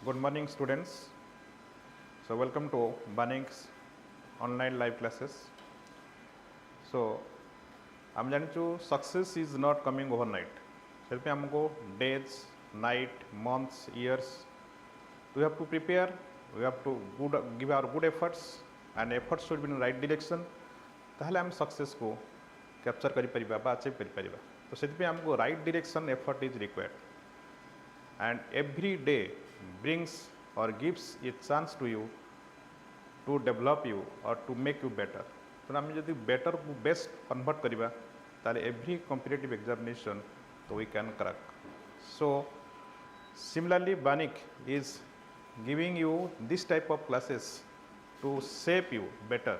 Good morning, students. So, welcome to Vanik's online live classes. So, I'm going success is not coming overnight. So, we days, night, months, years. We have to prepare. We have to give our good efforts, and efforts should be in the right direction. ताहले हम success को capture करि परिबा बा achieve करि परिबा. तो सेति हमको right direction effort is required, and every day brings or gives a chance to you to develop you or to make you better. तो आम जदि बेटर को बेस्ट कन्वर्ट करिबा ताले every competitive examination तो we can crack. So similarly Vanik is giving you this type of classes to shape you better,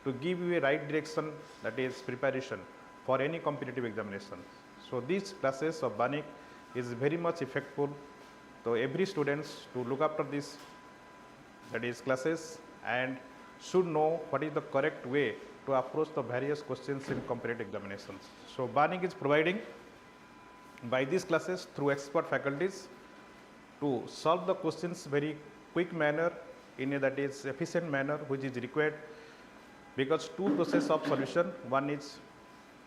to give you a right direction, that is preparation for any competitive examination. So these classes of Vanik is very much effective. So every students to look after this, that is classes, and should know what is the correct way to approach the various questions in competitive examinations. So Vanik is providing by these classes through expert faculties to solve the questions very quick manner, in a that is efficient manner which is required, because two process of solution, one is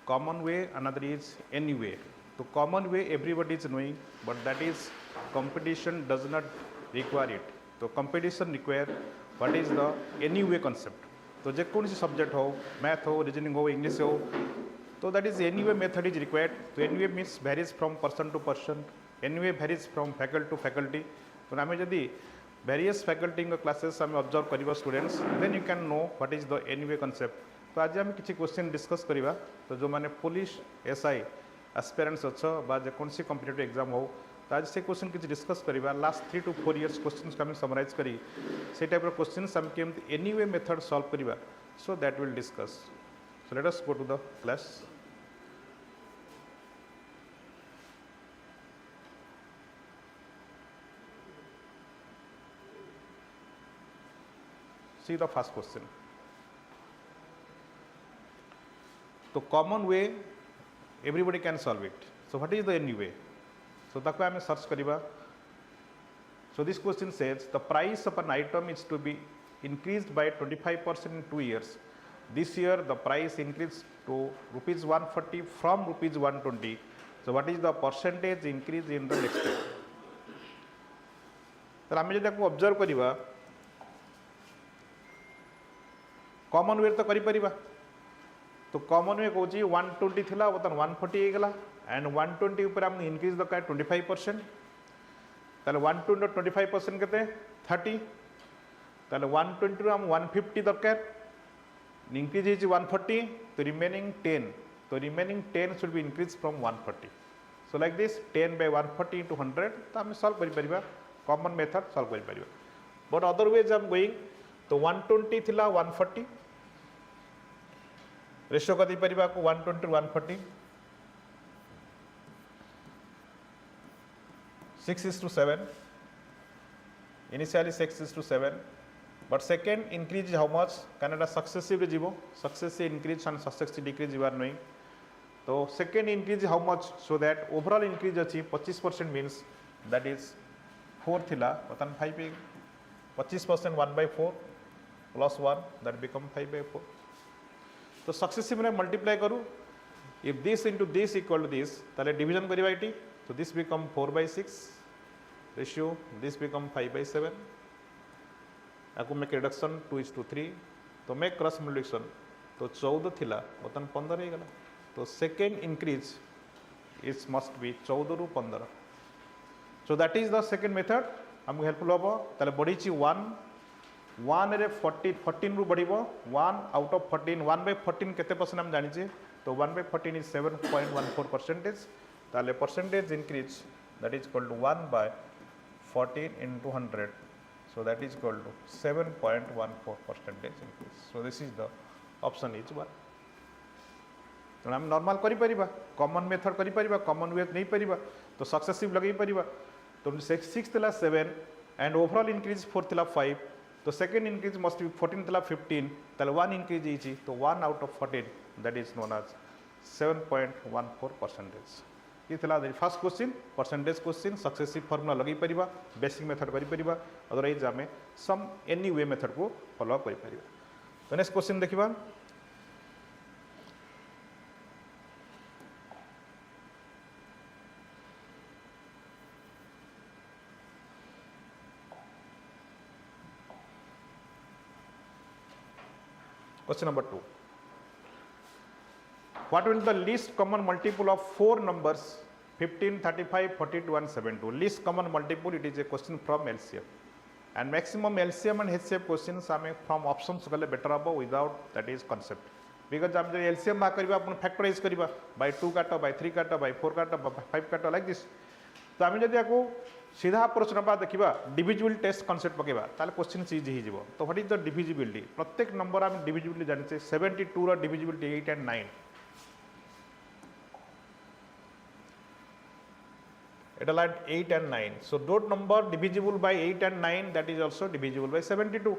common way, another is any way. So common way everybody is knowing, but that is competition does not require it. So competition require what is the any way concept. तो जे कौन सी subject हो, math हो, reasoning हो, English हो, तो that is any way method is required. So any way means varies from person to person, any way varies from faculty to faculty. तो आम जदि various faculty classes आम ऑब्जर्व करिबा students, then you can know what is the any way concept. तो आज आम किछि question discuss करिबा. तो जो माने पुलिस एसआई एस्पिरेंट्स अच्छो बा जे कौन सी कॉम्पिटिटिव एग्जाम हो, तो आज से क्वेश्चन किछि डिस्कस करिबा. लास्ट 3 to 4 इयर्स क्वेश्चंस का हम समराइज करी से टाइप ऑफ क्वेश्चंस हम केम एनी वे मेथड सॉल्व करिबा. So that will discuss. So let us go to the class. See the first question. So common way everybody can solve it. So what is the any way? So ताको आमे search करिबा. So this question says the price of an item is to be increased by 25% in 2 years. This year the price increased to rupees 140 from rupees 120. So what is the percentage increase in the next year? तो आमे जदि observe करिबा, common वे तो करि परिबा. तो common वे कहूँ 120 थिला बर्तमान 140 हो गला, एंड 120 ऊपर हम इंक्रीज दरकार 25%. ताले 120 25% केते 30. ताले 120 रो हम 150 दरकार, इंक्रीज इज 140, तो रिमेनिंग 10. तो remaining 10 should be increase from 140. So like this 10 by 140 into 100 तो हम सॉल्व करि परिबा. कॉमन मेथड सॉल्व करि परिबा. बट अदर वेज हम गोइंग, तो 120 थिला 140, रेशियो कति परिबा को 120 to 140, 6:7. Initially 6:7, but second increase how much? Canada successive जीवो, successive increase and successive decrease you are knowing. तो second increase how much? So that overall increase अच्छी 25% means that is 4 थिला बतन 5 25% 1/4 plus 1 that become 5/4. तो successive में multiply करूँ, if this into this equal to this, ताले division करिबा इटी. तो this become 4/6 ratio, this become 5/7. आपको मेक रिडक्शन 2:3. तो मेक क्रॉस मल्टीप्लिकेशन, तो 14 थिला बर्तमान 15 हो गला. तो second increase is must be 14 ରୁ 15. सो that is the second method. हमको हेल्पफुल हम. ताले बढ़ी 1 रे 14 रू बढ़िबो. 1 आउट ऑफ 14, 1/14 केते परसेंट हम जानि छी. तो 1/14 इज 7.14%. ताले percentage increase that is equal to 1/14 into 100. So that is equal to 7.14% increase. So this is the option is 1. तो हम नॉर्मल करि परिबा, कॉमन मेथड करि परिबा, कॉमन वे नहीं परिबा, तो सक्सेसिव लगै परिबा. तो 6 थिला 7 एंड ओवरऑल इंक्रीज 4 थिला 5. तो सेकेंड इंक्रीज मस्ट बी 14 थिला 15. ताले 1 इंक्रीज इची, तो 1 out of 14 that is known as 7.14%. ये थिला first question percentage question successive formula लगे परिबा बेसिक मेथड करि परिबा अदरवाइज आमे सम एनी वे मेथड को फॉलो करि परिबा। तो नेक्स्ट क्वेश्चन देखिबा question number 2 what will the least common multiple of four numbers 15 35 42 and 72 least common multiple it is a question from LCM and maximum LCM and HCF questions आमे from options गले better हबो without that is concept because हम जो LCM बा करबा अपन factorise करबा by 2 काटो by 3 काटो by 4 काटो by 5 काटो like this तो आमे जदि आको सीधा अप्रोच नबा देखिबा डिविजिबल टेस्ट कांसेप्ट पकेबा ताले क्वेश्चन इजी ही जिवो तो व्हाट इज द डिविजिबिलिटी प्रत्येक नंबर आमे divisibility जानिचे 72 row divisibility 8 and 9 it like 8 and 9 so dot number divisible by 8 and 9 that is also divisible by 72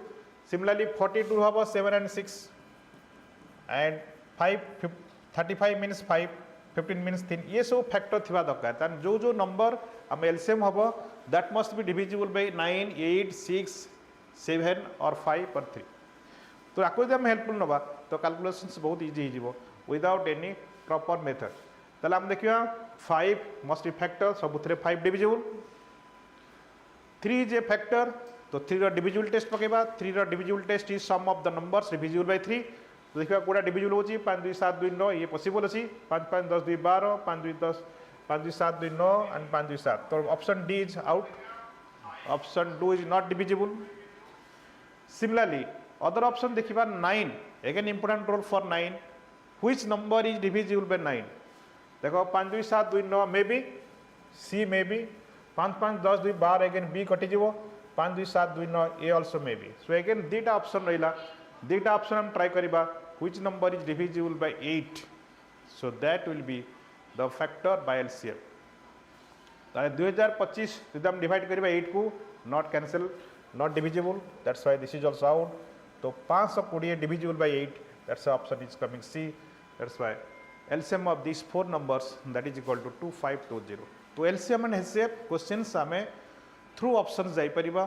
similarly 42 haba 7 and 6 and 5 35 means 5 15 means 3 ये सब factor थिबा दरकार तान जो जो नंबर हम एलसीएम हबो that must be divisible by 9 8 6 7 or 5 or 3 तो आको जब हम हेल्पफुल नबा तो कैलकुलेशंस बहुत इजी ही जिवो विदाउट एनी प्रॉपर मेथड ताले हम देखिबा 5 must be factor सबुथरे 5 divisible 3 is a factor तो 3 रो divisible test पकेबा 3 row divisible test is sum of the numbers divisible by 3 तो देखिबा कोडा divisible होची 5 2 7 2 9 ये पॉसिबल अछि 5 5 10 2 12 5 2 10 5 2 7 2 9 and 5 2 7 तो option D is out option 2 is not divisible similarly other option देखिबा 9 again important role for 9 which number is divisible by 9 देखो 5 2 7 2 9 may be C may be 5 5 10 2 12 again B कटि जीवो 5 2 7 2 9 A also may be so again दीटा option रहिला दीटा option हम try करिबा which number is divisible by 8 so that will be the factor by LCM ताले 2025 यदि हम डिवाइड करिबा 8 को not cancel not divisible that's why this is also out तो 520 divisible by 8 that's option is coming see that's why LCM of these four numbers that is equal to 2520 तो LCM and HCF questions आमे through options जाई परिबा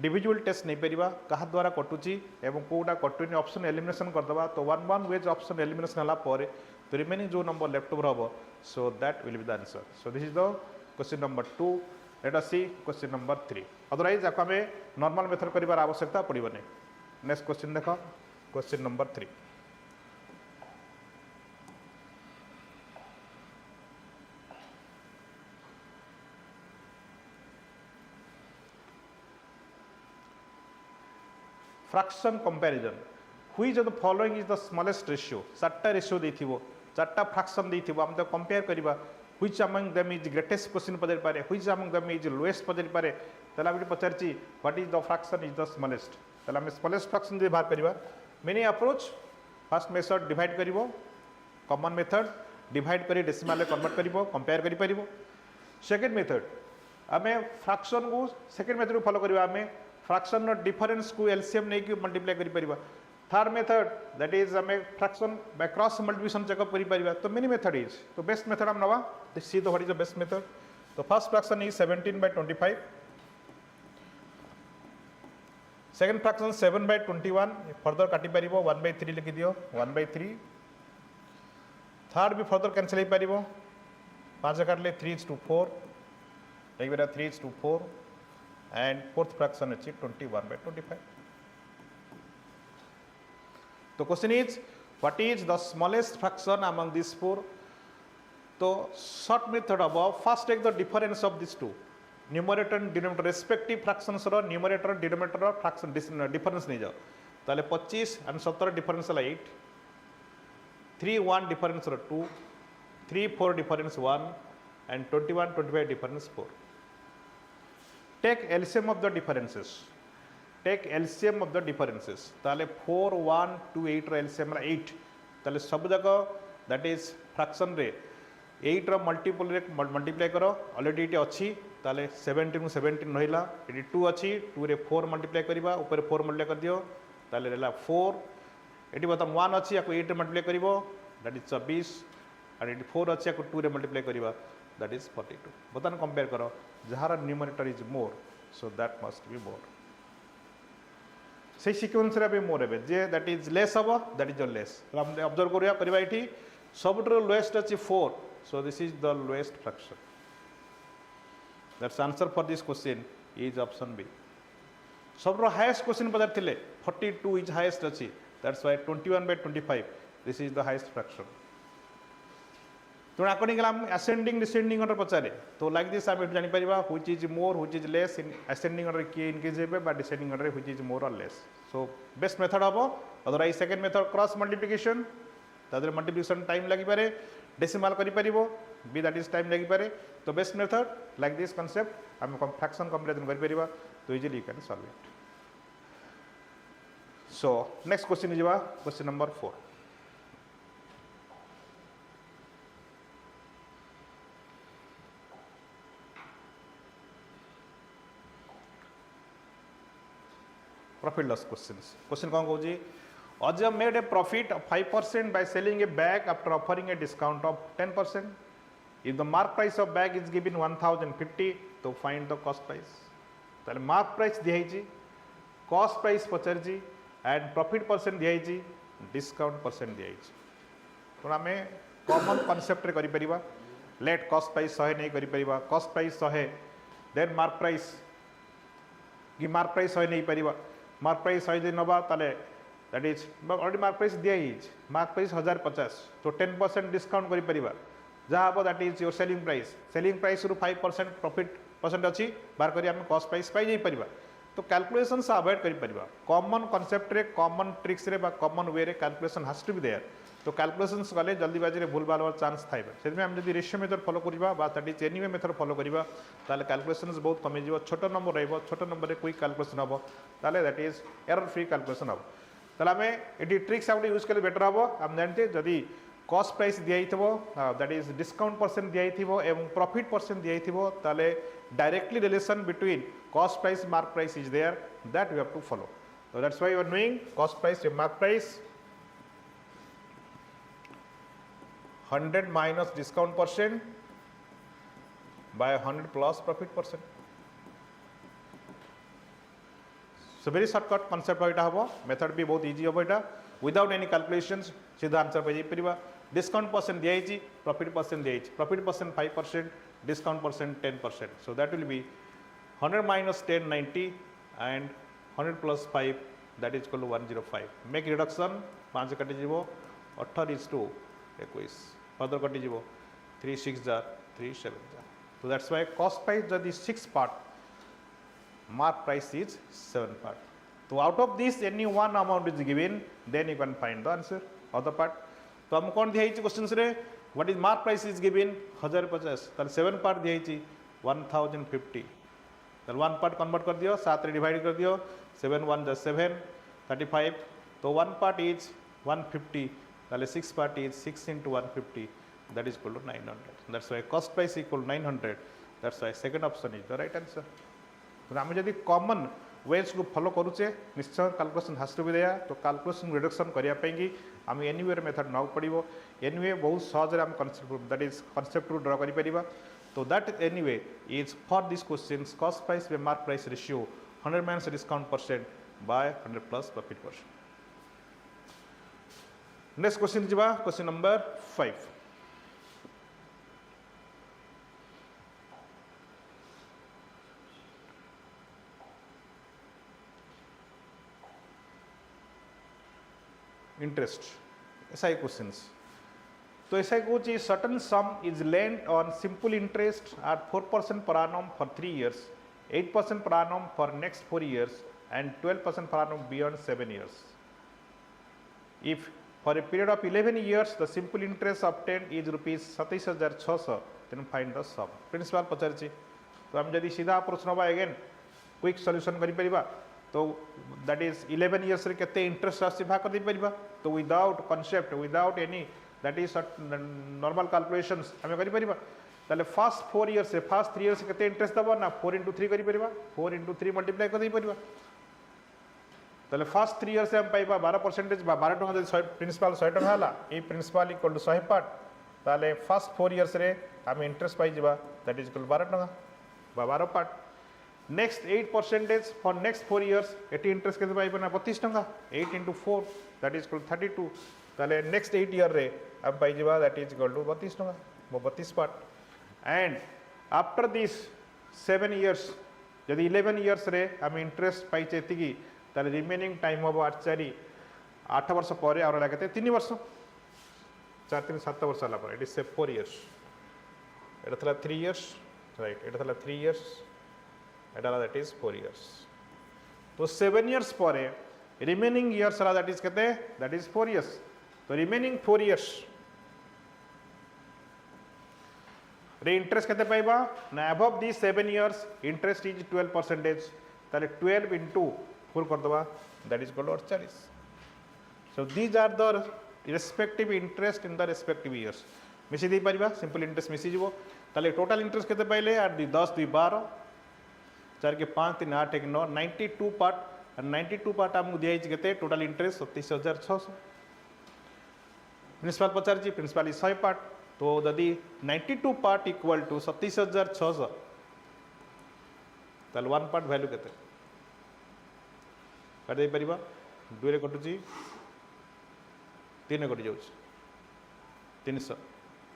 divisible test नहीं परिबा कहा द्वारा कटुची एवं कोडा कटुनी option elimination कर दबा तो one वेज ऑप्शन एलिमिनेशन हला पारे तो रिमेनिंग जो नंबर लेफ्ट ओवर हबो so that will be the answer so this is the question number 2 let us see question number 3 otherwise आको हमें नॉर्मल मेथड करिवार आवश्यकता पड़िबने नेक्स्ट क्वेश्चन देखो question number 3 fraction comparison which of the following is the smallest ratio चारटा ratio देथिबो चारटा fraction देथिबो हम तो कंपेयर करिबा which among them is greatest question पदर पारे which among them is lowest पदर पारे तला bit पचारची what is the fraction is the smallest तला हम smallest fraction दे बाहर करिबा many approach first method divide करिवो कॉमन मेथड डिवाइड करी डेसिमल में कन्वर्ट करिवो कंपेयर करि परिवो सेकंड मेथड हमें फ्रैक्शन को सेकंड मेथड को फॉलो करिबा हमें फ्रैक्शन नो डिफरेंस को एलसीएम नहीं कि मल्टीप्लाई करि परिबा थर्ड मेथड दैट इज हमें fraction by cross multiplication checkup करि परिबा तो मेनी मेथड इज तो बेस्ट मेथड हम नवा see the what is the best method तो first fraction is 17/25 second fraction 7/21 further काटि परिबो 1/3 लिखि दियो 1/3 थर्ड भी फर्दर कैंसिल हो परिबो 5 काटले 3 is to 4 एक बेरा 3 is to 4 and fourth fraction is 21/25 तो question is what is the smallest fraction among this four तो शॉर्ट मेथड अब first take the difference of this two numerator and denominator respective fractions रो numerator denominator रो fraction difference नहीं जाओ ताले 25 and 17 difference ला 8 3 1 difference रो 2 3 4 difference 1 and 21 25 difference 4 take LCM of the differences take LCM of the differences ताले 4 1 2 8 रो LCM रा 8 ताले सब जगह that is fraction रे 8 रो मल्टीपल रे मल्टीप्लाई करो ऑलरेडी इटे अछि ताले 17 17 रहिला इटे 2 अछि 2 रे 4 मल्टीप्लाई करिबा ऊपर 4 मल्टीप्लाई कर दियो ताले रहला 4 इटे बतम 1 अछि याको 8 रे मल्टीप्लाई करिवो दैट इज 26 and इटे 4 अछि याको 2 रे मल्टीप्लाई करिबा that is 42. बर्तमान कंपेयर करो जार numerator is more so that must be more से सीक्वेंस रे भी मोर हे जे दैट इज लेस हबो दैट इज लेस हम ऑब्जर्व करबा एठी सबटर लोएस्ट अछि 4 so this is the lowest fraction that's answer for this question is option B सबरो हाईएस्ट क्वेश्चन पदार थिले 42 इज हाईएस्ट अछि that's why 21/25 this is the highest fraction तो अकॉर्डिंग हम असेंडिंग डिसेंडिंग ऑर्डर पचारे तो लाइक दिस हम जानि परिबा which is more which is less in ascending order के इनक्रीज हेबे बा descending order which is more और लेस सो बेस्ट मेथड हबो otherwise second method cross multiplication तादर मल्टीप्लिकेशन टाइम लागि पारे डेसिमल करि परिबो बी दैट इज टाइम लागि पारे तो best method like this concept हम फ्रैक्शन कंपैरिजन करि परिबा तो easily you can solve it so next question is question number 4 profit loss questions question कौन कहूँ Ajay made a profit of 5% by selling a bag after offering a discount of 10%. If the mark price of bag is given 1050 तो find the cost price ताले mark price दिया ही cost price पचर and profit percent दिया ही discount percent दिया ही तो हमें common concept रे करी परिबा let cost price 100 नहीं करी परिबा cost price 100 then mark price कि mark price 100 नहीं परिबा मार्क प्राइस 100 नबा ताले that is already mark price दिया ही मार्क प्राइस 1050 तो 10% डिस्काउंट करि परिबा जहा अब that is your selling price रु 5% प्रॉफिट परसेंट अछि बार करी हम कॉस्ट प्राइस पाई जाई परिबा तो कैलकुलेशन से अवॉइड करि परिबा कॉमन कांसेप्ट रे कॉमन ट्रिक्स रे बा कॉमन वे रे calculation has to be there तो कैलकुलेशंस गले जल्दीबाजी रे भूल भाल चांस थाइबा सेमे हम जदी रेशियो मेथड फॉलो करिबा बा that is anyway method follow करिबा ताले कैलकुलेशंस बहुत कमी जीवो छोटो नंबर रहबो छोटो नंबर रे क्विक कैलकुलेशन हबो ताले that is error free calculation हबो ताले हमें एडी ट्रिक्स आउट यूज करले बेटर हबो हम जानते जदी कॉस्ट प्राइस दियाइथिबो दैट इज डिस्काउंट परसेंट दियाइथिबो एवं प्रॉफिट परसेंट दियाइथिबो ताले directly relation between cost price mark price is there that we have to follow so that's why you are knowing cost price and mark price 100 minus discount percent by 100 plus profit percent so very shortcut concept होइटा हबो method भी बहुत easy हबो एटा without any calculations सीधा answer पे जाई परिबा discount percent दिया ही profit percent दिया ही profit percent 5% discount percent 10% so that will be 100 minus 10 90 and 100 plus 5 that is equal to 105 make reduction 5 कटि जीवो 18 is to 21 फर्दर कटि जीवो 3 6 jar 3 7 jar so that's why cost price जदि 6 part mark price is 7 part so out of this any one amount is given then you can find the answer other part तो हम कौन दिया ही questions रे what is mark price is given 1050 ताले 7 part दिया ही 1050 तो 1 part convert कर दियो 7 रे डिवाइड कर दियो 7 1 + 7 35 तो 1 पार्ट इज 150 ताले 6 part is 6 into 150 that is equal to 900 that's why cost price equal 900 that's why second option is the right answer तो हम जदी कॉमन वेज को फॉलो करूचे निश्चय calculation has to be there तो कैलकुलेशन रिडक्शन करिया पेंगी हम एनीवे मेथड नाउ पड़िबो एनीवे बहुत सहज रे हम concept that is concept draw करि परिबा so that anyway is for this questions cost price by mark price ratio 100 minus discount percent by 100 plus profit percent next question jiba question number 5 interest SI questions तो ऐसा कुछ certain sum is lent on simple interest at 4% per annum for 3 years, 8% per annum for next 4 years, and 12% per annum beyond 7 years. If for a period of 11 years the simple interest obtained is rupees 27,600, then find the sum. Principal पचारची तो हम जदी सीधा approach नबा again quick solution करि परिबा तो that is 11 years रे केते इंटरेस्ट राशि भाग कर दे परिबा तो without concept without any that is normal calculations हमें करि परिबा ताले फर्स्ट 4 इयर्स से फर्स्ट 3 इयर्स केते इंटरेस्ट दबा ना 4 into 3 करि परिबा 4 into 3 मल्टीप्लाई कर दे परिबा ताले फर्स्ट 3 इयर्स से हम पाइबा 12% 12 टका प्रिंसिपल 100 टका हला ए प्रिंसिपल इक्वल टू 100 पार्ट ताले फर्स्ट 4 इयर्स रे आम इंटरेस्ट पाई जिबा दैट इज इक्वल 12 टका बा 12 part next 8% for next 4 years eighty interest केते पाइबा ना 32 टका 8 into 4 दैट इज इक्वल 32 ताले नेक्स्ट 8 इयर रे आम पाई जिबा दैट इज इक्वल टू 32 टका वो 32 part and after this 7 years जदि 11 इयर्स रे आम इंटरेस्ट पाई एतिकी ताले रिमेनिंग टाइम हम आचारी 8 वर्ष पर आर लगे 3 वर्ष 4 3 7 वर्ष है इट इज 4 इयर्स एटा थला 3 इयर्स राइट एटा थला 3 years Etah that is 4 years तो 7 इयर्स पर रिमेनिंग इयर्स दैट इज केते दैट इज 4 इयर्स तो रिमेनिंग 4 इयर्स रे इंटरेस्ट केते पाइबा ना above the 7 years interest is 12% ताले 12 into 4 कर दबा that is equal to 48 so these are the respective interest in the respective years मिसी दे परिबा सिंपल इंटरेस्ट मिसी जीवो ताले टोटल इंटरेस्ट केते पाइले आर 10 2 12 4 के 5 3 8 1 9 92 पार्ट और 92 पार्ट हमको दिया केते टोटल इंटरेस्ट 27600 प्रिंसिपल पचार जी प्रिंसिपल इज 100 पार्ट तो यदि 92 पार्ट इक्वल टू 27600 ताले 1 पार्ट वैल्यू केते कर दे परिबा 2 रे कटुची 3 कटि जाउछ 300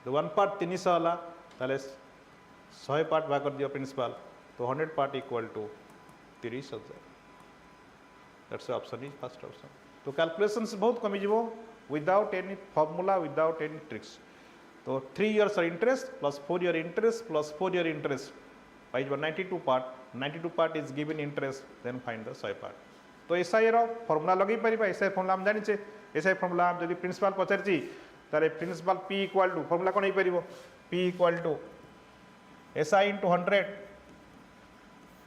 तो 1 पार्ट 300 हला ताले 100 पार्ट भाग कर दियो प्रिंसिपल तो 100 part equal to 30000 that's option is first option तो कैलकुलेशंस बहुत कमी जीवो without any formula without any tricks तो 3 years interest plus 4 year interest plus 4 year interest पाई 92 part is given interest then find the 100 part तो SI रो formula लगे परिबा एसआई फॉर्मूला हम जानिचे एसआई फॉर्मूला हम जदि प्रिंसिपल पचारची तारे principal p equal to formula कोन हे परिबो p equal to SI into 100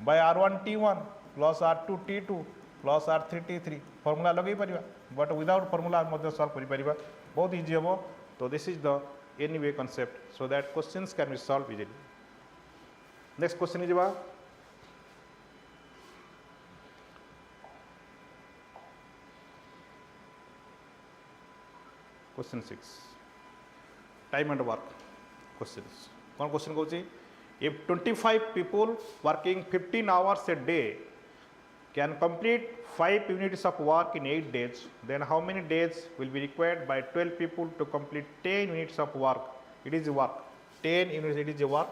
by r1 t1 plus r2 t2 plus r3 t3 formula लगे परिबा बट विदाउट फॉर्मूला हम मध्य सॉल्व करि परिबा बहुत इजी हबो तो this is the anyway concept so that questions can be solved easily next question is about question 6 time and work questions one question goes if 25 people working 15 hours a day can complete 5 units of work in 8 days then how many days will be required by 12 people to complete 10 units of work it is work 10 units it is a work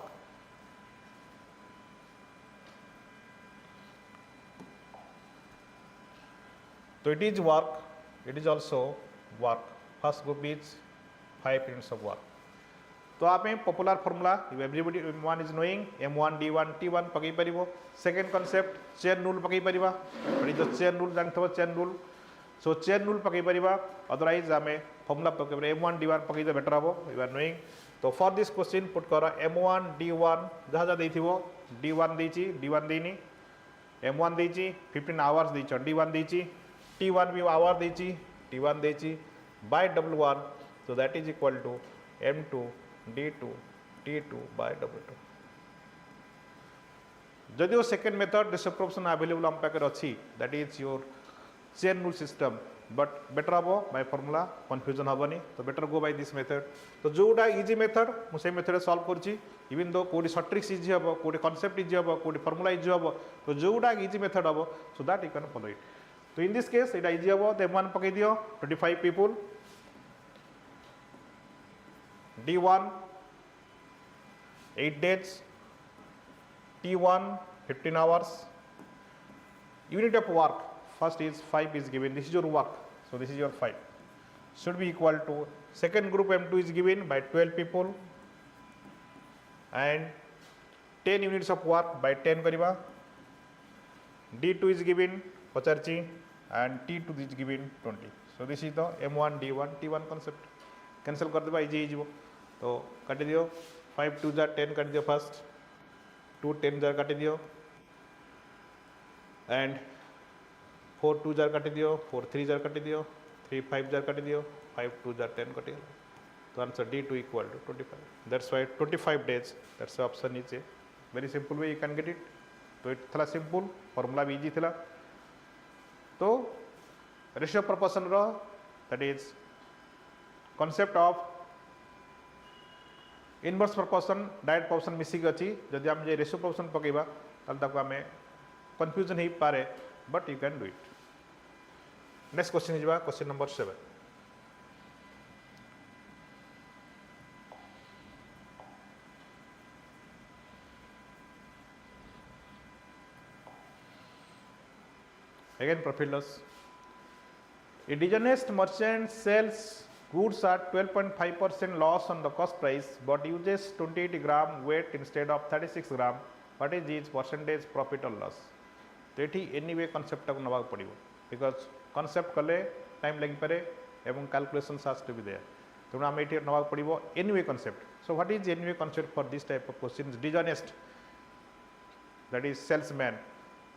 so it is work it is also work first group is 5 units of work तो आप popular formula everybody one is knowing m1 d1 t1 पकई परिबो second concept chain rule पकई परिबा बड़ी जो chain rule जानथबो chain rule so chain rule पकई परिबा अदरवाइज आमे फॉर्मूला पकई m1 d1 पकई दे बेटर हबो यू आर नोइंग तो फॉर दिस क्वेश्चन पुट करो m1 d1 जहा जहा देथिबो d1 देची d1 देनी m1 देची 15 आवर्स देची d1 देची t1 भी आवर देची t1 देची by w1 so that is equal to m2 d2 t2 by w2 जदियो सेकेंड मेथड डिसअप्रोप्शन अवेलेबल हम पाकर अछि that is your chain rule system but better हबो बाय फॉर्मूला कंफ्यूजन हबनी तो better go by this method तो जोडा easy method मु से मेथड सॉल्व करछि इवन दो कोडी शॉर्ट ट्रिक्स इजी हबो कोडी कांसेप्ट इजी हबो कोडी फॉर्मूला इजी हबो तो जोडा इजी मेथड हबो so that you can follow it तो in this case it easy हबो दे वन पकई दियो 25 people d1 8 days t1 15 hours unit of work first is 5 is given this is your work so this is your 5 should be equal to second group m2 is given by 12 people and 10 units of work by 10 kariba d2 is given pacharchi and t2 is given 20 so this is the m1 d1 t1 concept cancel कर देबा easy easy तो काट दियो 5 2 jar 10 काट दियो first 2 10 jar काट दियो and 4 2 jar काट दियो 4 3 जार काट दियो 3 5 जार काट दियो 5 2 जार 10 काट तो answer d2 equal to 25 that's why 25 days that's the option is a very simple way you can get it तो it थला सिंपल फार्मूला भी इजी थला तो रेशियो प्रोपोर्शन रो that is concept of inverse proportion direct proportion मिसिक अच्छी जदि आम रेशियो प्रपोर्शन पकेबा ताको आम कन्फ्यूजन हो पारे but you can do it. Next question जा question number 7। Again profit loss. A dishonest merchant sells goods at 12.5% loss on the cost price but uses 28 gram weight instead of 36 gram. What is his percentage profit or loss? तो ये anyway concept को नवा पड़ो because concept कले time लगी पारे एवं calculation has to be there तेणु आम ये नवा पड़ो anyway concept. So what is anyway concept for this type of question dishonest that is salesman.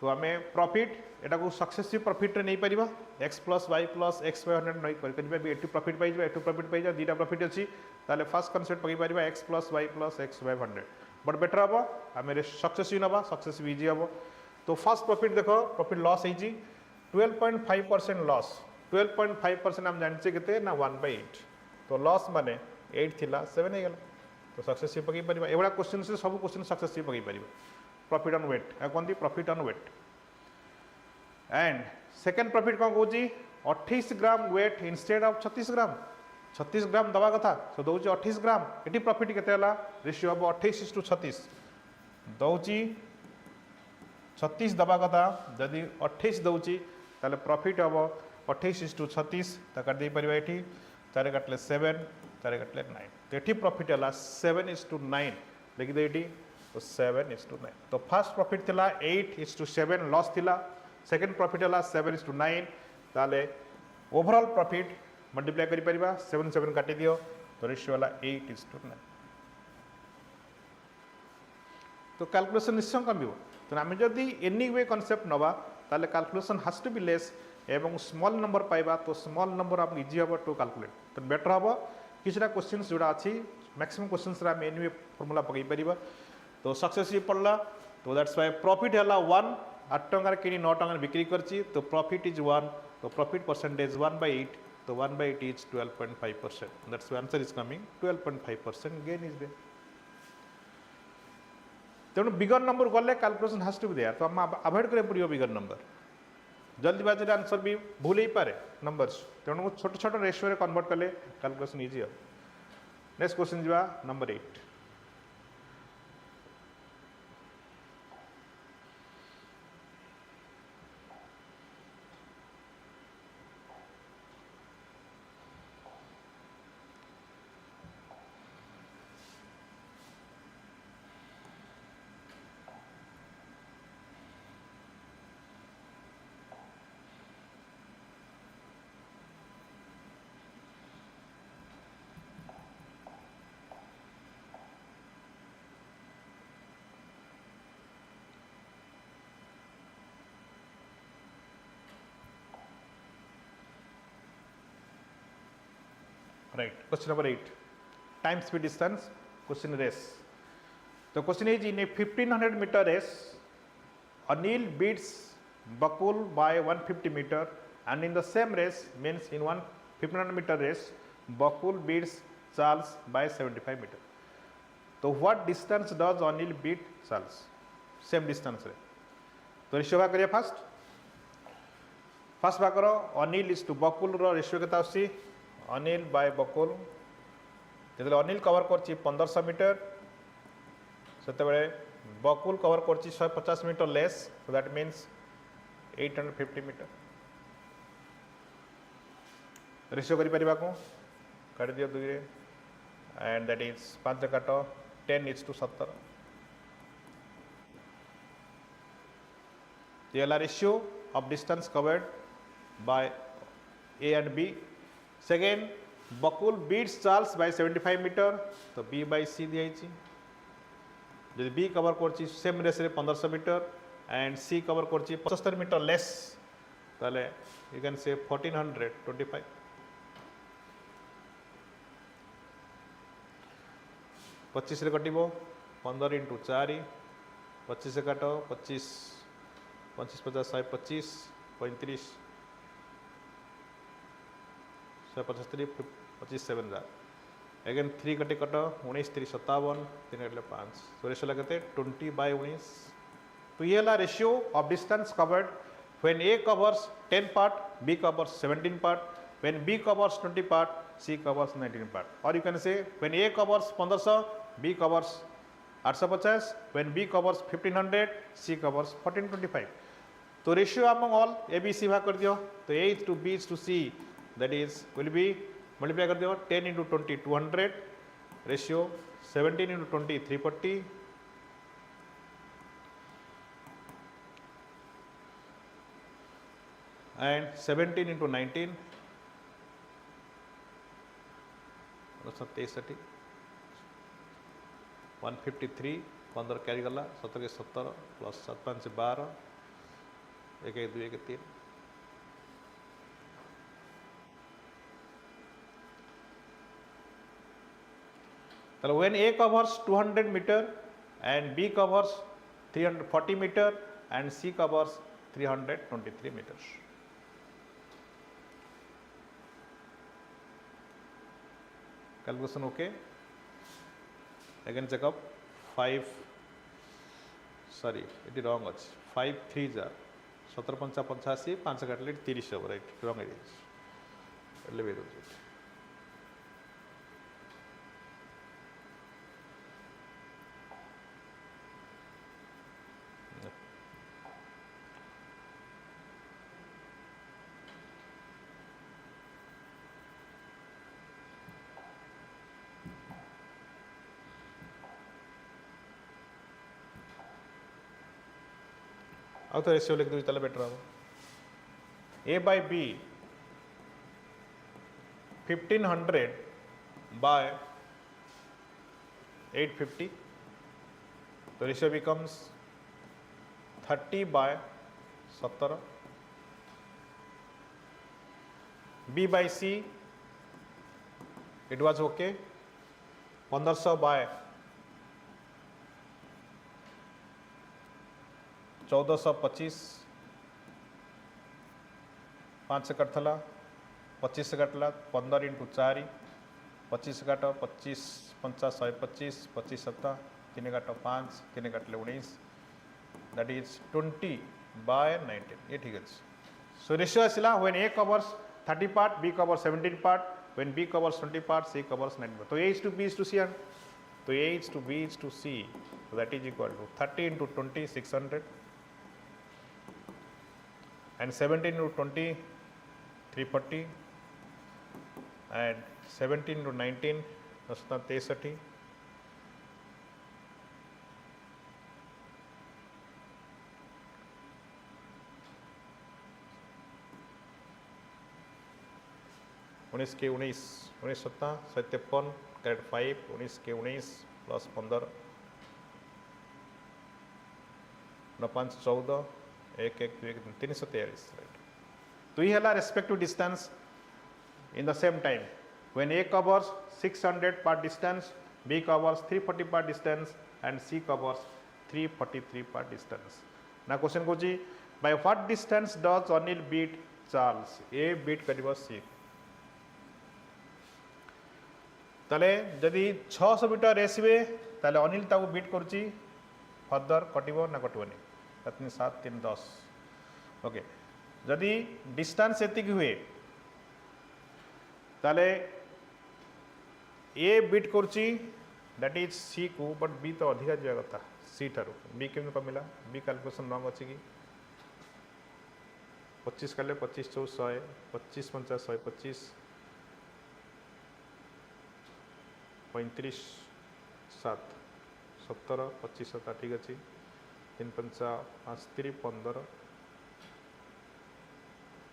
तो आम प्रॉफिट एटा को सक्सेसिव प्रॉफिट रे नहीं पारिबा x plus y plus x 500 नहीं पारिबा एटू प्रॉफिट पाई जा एटू प्रॉफिट पाई जा दीटा प्रॉफिट अछि ताले फर्स्ट कॉन्सेप्ट पकई पारिबा x plus y plus x 500 but better हबो आम सक्सेसिव नबा सक्सेसिव इजी हबो। तो फर्स्ट प्रॉफिट देखो प्रॉफिट लॉस है 12.5% लॉस 12.5% आम जानचे केते ना 1/8 तो लॉस माने 8 थिला 7 हे गेला तो सक्सेसिव पकई पारिबा एवडा क्वेश्चन से सब क्वेश्चन सक्सेसिव पकई पारिबा। प्रॉफिट ऑन वेट कहते profit on weight and second profit कौन कौन 28 gram weight instead of 36 gram 36 gram दवा कथा सो दौर 28 ग्राम ये प्रॉफिट केते रेशियो हम 28:36 दौर 36 दवा कथा जदि 28 दौर ताले प्रॉफिट हम 28:36 कर दे परिबा एठी 4 काटले 7 4 काटले 9 तो ये प्रॉफिट है 7:9 लिखिदे एठी तो 7:9 तो फर्स्ट प्रॉफिट थिला 8:7 लॉस थिला सेकेंड प्रॉफिट है 7:9 ताले ओवरऑल प्रॉफिट मल्टीप्लाई करि परिबा 7 7 काटि दियो तो रेशियो वाला 8:9 तो कैलकुलेशन निश्चय कमिबो। तो आम जदि एनी वे कॉन्सेप्ट नवा ताले calculation has to be less एवं स्मॉल नंबर पाइबा तो स्मॉल नंबर आप इजी हम टू कैलकुलेट तो बेटर हम किसी क्वेश्चन जोड़ा अच्छी मैक्सिमम क्वेश्चन आम एनी वे फॉर्मूला पकई परिबा तो सक्सेसफुल पड़ला तो दैट्स वाई प्रॉफिट है 1 8 टंकार कि 9 टंकार बिक्री करची तो प्रॉफिट इज 1 तो प्रॉफिट परसेंटेज 1/8 तो 1/8 is 12.5% that's why answer is coming 12.5% gain is there. तेणु बिगर नंबर गले calculation has to be there तो हम अवॉइड करे पड़ियो बिगर नंबर जल्दीबाजी रे आंसर भी भूल ही पारे नंबर्स तेणु छोट छोट रेशियो रे कन्वर्ट कले कैलकुलेशन इजी हो। नेक्स्ट क्वेश्चन जिवा number 8। Right question number 8 time speed distance question race. तो question is in a 1500 metre race Anil beats Bakul by 150 meter and in the same race means in 1500 meter race Bakul beats Charles by 75 meter। तो what distance does Anil beat Charles? Same distance रे तो ratio भाग करिए first भाग करो Anil is to Bakul रो ratio केता आसी अनिल बाय बकुल जेतले अनिल कवर करछि 1500 मीटर सेते बेले बकुल कवर करछि 150 metre less so that means 850 metre ratio करि परिबा को काट दियो 2 रे एंड दैट इज 5 काटो 10:70 ये ला ratio of distance covered by A and B। Second, Bakul beats Charles by 75 meter तो B by C दिया जब B कवर करछि सेम रेस रे 1500 मीटर एंड C कवर करछि 75 मीटर लेस ताले यू कैन से 1425 25 रे कटिबो 15 × 4 25 से काटो 25 25 50 125 35 175 25 7 जा अगेन 3 कटे कट 19 3 57 3 कटले 5 तो रेशियो लगते 20/19 तो ये है ratio of distance covered when A covers 10 part B covers 17 part when B covers 20 part C covers 19 part और you can say when A covers 1500 B covers 850 when B covers 1500 C covers 1425 तो ratio among all A B C भाग कर दियो तो A to B to C that is will be multiply कर दियो 10 into 20 200 ratio 17 into 20 340 and 17 into 19 63 153 15 carry गला 17 के 17 plus 7 5 से 12 1 1 2 1 3 So when A covers 200 meter and B covers 340 meter and C covers 323 meters. Calculation okay? Again check up 5 sorry it is wrong 5 3s are 17 5 85 5 काटले 30 हो right wrong it is એટલે બે દો अब तो रेशियो लिख दूँ चलो बेटर हो ए बाई बी 1500 बाय 850 तो ratio becomes 30/17 B by C it was okay 1500 by 1425 5 से कटला 25 से कटला 15 into 4 25 काट 25 50 125 25 7 3 काट 5 3 काटले 19 दैट इज 20/19 ये ठीक है सो रेशियो आसला when A covers 30 part B covers 17 part when B covers 20 part C covers 9 तो A is to B is to C तो A is to B is to C that is equal to 30 into 20 600 and 17 into 20 340 and 17 into 19 63 19 के 19 19 सत्ता 57 carat 5 19 के 19 plus 15 9 5 14 1 1 2 1 323 right तो ये है respective distance in the same time when A covers 600 part distance B covers 340 part distance and C covers 343 part distance ना question को जी by what distance does Anil beat Charles A beat करिवो C तले जदि 600 metre race हुए ताले अनिल ताको beat करूची फर्दर कटिवो ना कटिवोनी 7 3 10 ओके जदि डिस्टेंस एतिक हुए ताले ए बीट करूची दैट इज सी को बट बी तो अधिका जाय कथा सी ठारो बी केम कमिला बी कैलकुलेशन रंग अछि कि 25 कले 25 4 100 25 50 125 35 7 17 25 7 ठीक अछि 3 5 5 3 15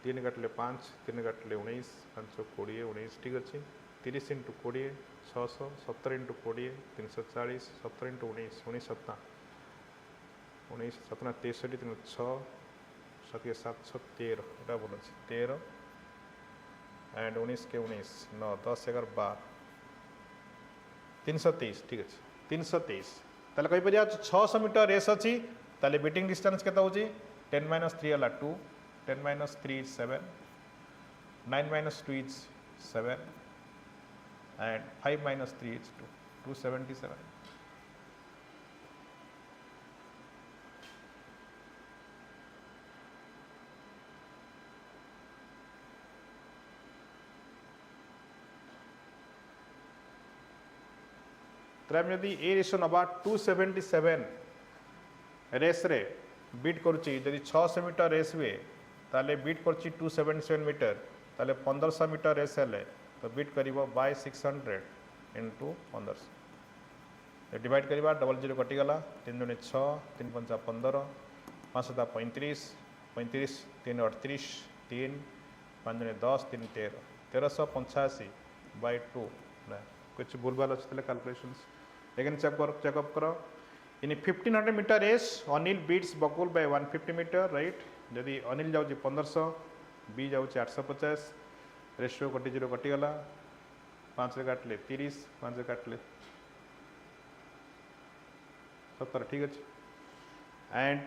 3 काटले 5 3 काटले 19 5 20 19 ठीक अच्छे 30 into 20 600 17 into 20 340 17 into 19 19 7 19 7 63 3 6 7 7 13 এটা बोल 13 एंड 19 के 19 9 10 11 12 323 ठीक अच्छे 323 ताले कहि परिया 600 मीटर रेस अछि ताले बीटिंग डिस्टेंस केता होची 10 - 3 हला 2 10 - 3 is 7 9 - 2 is 7 and 5 minus 3 is 2, 277. तो आम जदि ए रेशियो नवा 277 रेस रे बीट करुच्ची जदि 600 मीटर रेस हुए ताले बीट करुच्ची 277 मीटर ताले 1500 मीटर रेस हेले तो बीट करिवो बाय 600 इंटू 1500 डिवाइड करवा डबल जीरो कटिगला 3 दुनी 6 3 पंचा 15 5 7 35 35 3 38 3 5 दुनी 10 3 13 1385 बाय 2 ना कुछ भूलभाल अच्छे कैलकुलेशंस लेकिन चेकअप करो इन 1500 मीटर रेस अनिल बीट्स बकुल बाय 150 मीटर राइट जदि अनिल जाऊँ 1500 बी जाऊँ 850 रेशियो कटि जीरो कटिगला 5 काटले 30 5 काटले 70 ठीक अच्छे and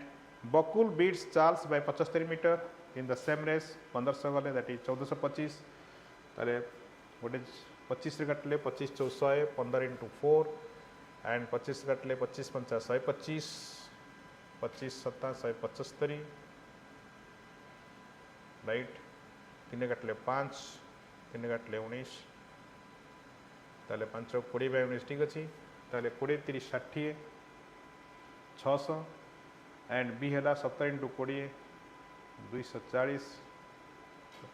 Bakul beats Charles by 75 metre in the same race 1500 गले दैट इज 1425 तारे गोटे 25 काटले 25 400 15 इंटू 4 एंड 25 काटले 25 पंचा 125 25 7 175 राइट 3 काटले 5 3 काटले 19 ताले 5 20 बाय 19 ठीक अच्छी ताले 20 30 60 600 एंड बी है 17 इंटू 20 240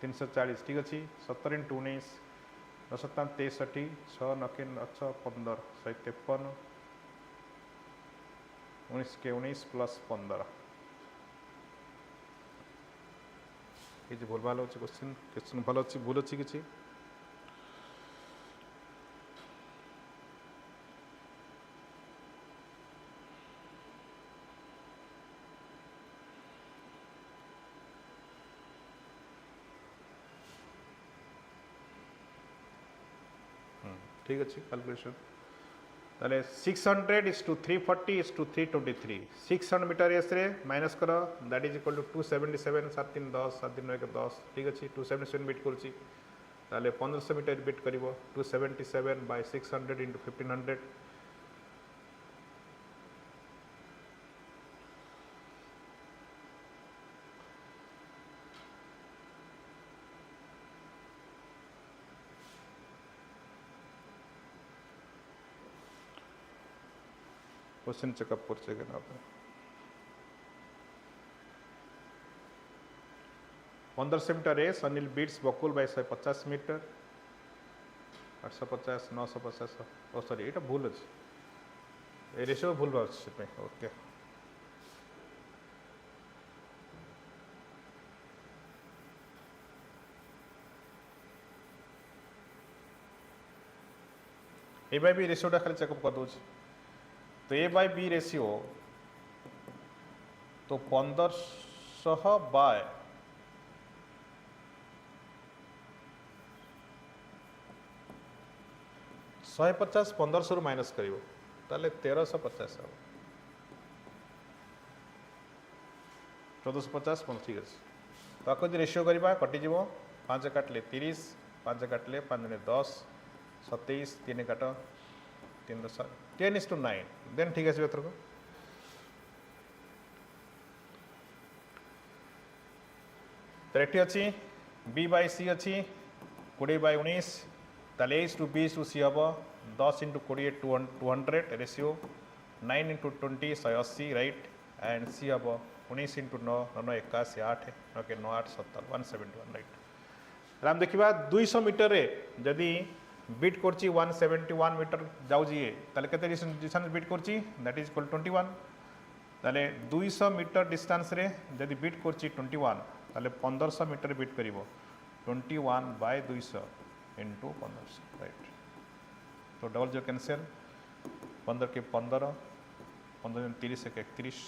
340 ठीक अच्छी 17 इंटू 19 9 7 63 6 9 9 15 153 19 के 19 प्लस 15 किसी भूल भाल अच्छे क्वेश्चन भल अच्छी भूल अच्छी किसी ठीक अच्छे कैलकुलेशन ताले 600 is to 340 is to 323 600 metre S रे माइनस कर दैट इज इक्वल टू 277 7 3 10 7 दिन 1 10 ठीक अच्छे 277 बीट करुच्ची ताले 1500 मीटर बीट कर 277 बाय 600 इंटू 1500 क्वेश्चन चेकअप कर 1500 मीटर रेस अनिल बीट्स बकुल बाय 150 मीटर 850 950 ओ सॉरी ये भूल अच्छे रेशियो भूल बात ओके ए बाय बी रेशियोटा खाली चेकअप कर दूँ तो ए बाय बी रेशियो तो 1500 बाय 150 1500 माइनस करिवो ताले 1350 हम 1450 ठीक अच्छे ताको जो रेशियो करवा कटिज 5 काटले 30 5 काटले 5 10 27 3 काट 3 10:9 देन ठीक है एथर तो ये अच्छी बी बाय सी अच्छी 20 बाय 19 ताले is to B to C हम 10 into 20 200 ratio 9 into 20 180 right and C हम 19 इंटू 9 9 81 8 9 के 9 8 70 171 राइट आम देखा 200 मीटर रे जदि बीट कर 171 मीटर जाऊे के डिस्टेंस बीट कर दैट इज इक्वल 21 ताले 200 मीटर डिस्टेंस रे जदि बीट कर 21 ताले 1500 मीटर बीट कर 21 बाय 200 इंटू 1500 राइट तो डबल जो कैंसिल 15 के 15 15 30 एक 31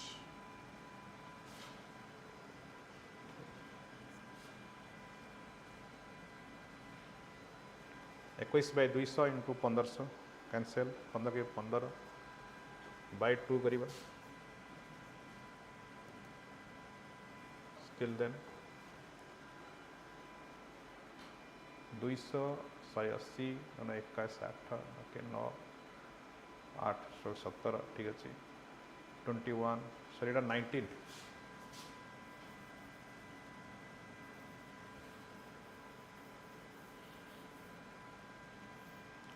21 बाय 200 इंटू 1500 कैंसिल 15 के 15 बाय 2 करिबा स्टिल देन 200 180 21 8 ओके 9 8 17 ठीक अच्छे 21 सॉरी 19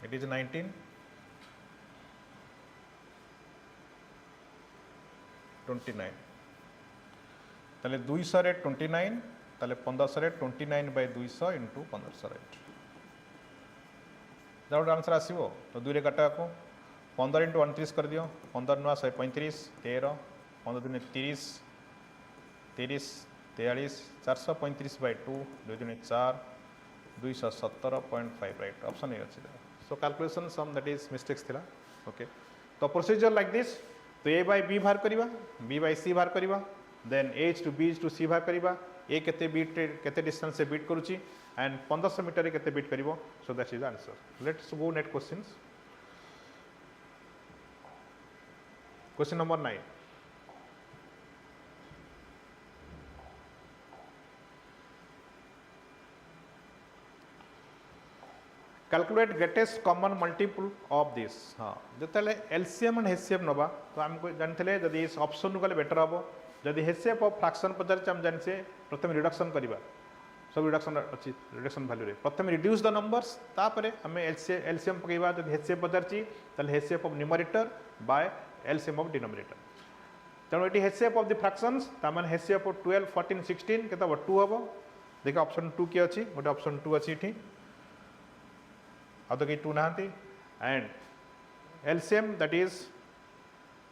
it is 19 29 ताले 200 रे 29 ताले 1500 रे 29 बाय 200 इंटू 1500 राइट जब आंसर आसीबो तो 2 रे काटा को 15 इंटू 29 कर दियो 15 नुआ 135 13 15 दिन 30 30 43 435 बाय 2 2 दिन 4 217.5 राइट ऑप्शन ए अछि so calculation some that is mistakes थिला ओके तो प्रोसीजर लाइक दिस तो ए बाय बी बाहर करिबा बी बाय सी बाहर करिबा then H to B to C बाहर करिबा ए केते बीट केते डिस्टेंस से बीट करूची एंड 1500 मीटर केते बीट करिवो so that is answer let's go next questions question number 9 calculate greatest common multiple of this हाँ जो एलसीएम एंड एचसीएफ नवा तो आमको जानते जदि ऑप्शन गले बेटर हम जदि एचसीएफ ऑफ फ्रैक्शन पचार आम जाने प्रथम रिडक्शन करवा सब रिडक्शन अच्छी रिडक्शन वैल्यू रे प्रथम रिड्यूस द नंबर्स तापर आम एलसीएम पकेबा जदि एचसीएफ पचार HCF of numerator by LCM of denominator तेणु ये एचसीएफ ऑफ द फ्रैक्शंस तामान एचसीएफ ऑफ 12 14 16 केते 2 हम देखा ऑप्शन 2 किए अच्छी गोटे ऑप्शन 2 अच्छी ये तो कहीं 2 ना एंड एलसीएम दैट इज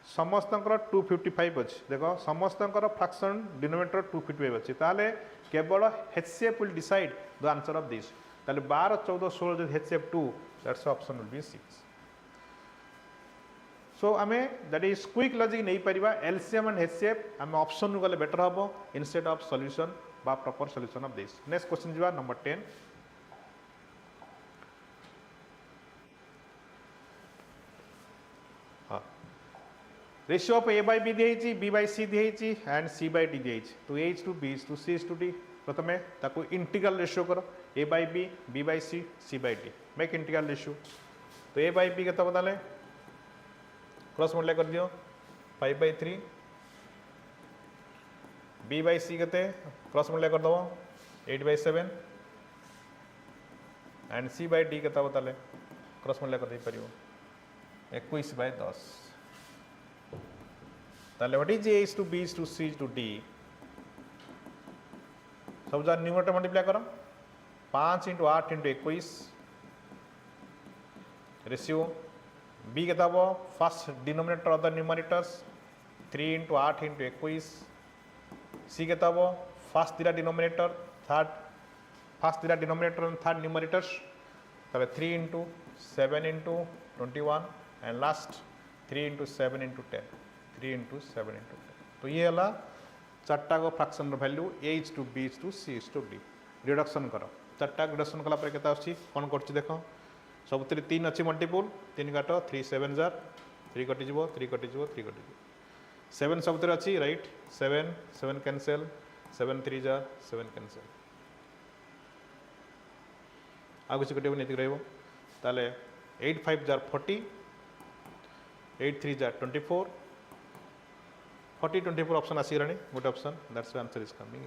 समस्त 255 अच्छी देख समस्त फ्रैक्शन डिनोमिनेटर 255 अच्छी ताले केवल HCF will decide the answer of this ताले 12 14 16 जो HCF 2 that's option will be 6 so आम दैट इज क्विक लॉजिक नहीं परिबा एलसीएम एंड एचसीएफ आम ऑप्शन गले बेटर हम इनस्टेड ऑफ सॉल्यूशन बा proper solution of this next question जीवा number 10 ratio of A by B दी बी बाय सी दी एंड सी बाय डी दी तो H to B to C to D प्रथम ताको इंटीग्रल रेशियो कर A by B by C by D make integral ratio तो A by B केते बताले क्रॉस मल्टीप्लाई कर दियो 5 बाय 3 बी बाय सी केते क्रॉस मल्टीप्लाई कर दबो 8 by 7 and C by D केते बताले क्रॉस मल्टीप्लाई कर दे परियो 21 बाय 10 ताले what is H to B to C to D सब जार न्यूमरेटर मल्टीप्लाई करो 5 इंटू 8 इंटू 21 रेशियो बी के तब first denominator of the numerators 3 into 8 into 21 C के तब फर्स्ट दिला डिनोमिनेटर फर्स्ट दिला डिनोमिनेटर एंड थर्ड न्यूमरेटर्स तब 3 into 7 into 21 and last 3 into 7 into 10 3 into 7 into 10 तो ये है चार्टा को fraction value H to B to C to D reduction कर चार्टा रिडक्शन कला के कौन कर देख सब 3 अच्छी मल्टीपुल 3 काट 3 7 जार 3 कटिज 3 कटिज 3 कटिज 7 सब अच्छी राइट 7 7 कैंसल 7 3 जार 7 कैंसल आ किसी कटे नहीं रहा 8 5 जार 40 8 3 जार 24 40 24 ऑप्शन आसीगलानी गोटे option that's answer is coming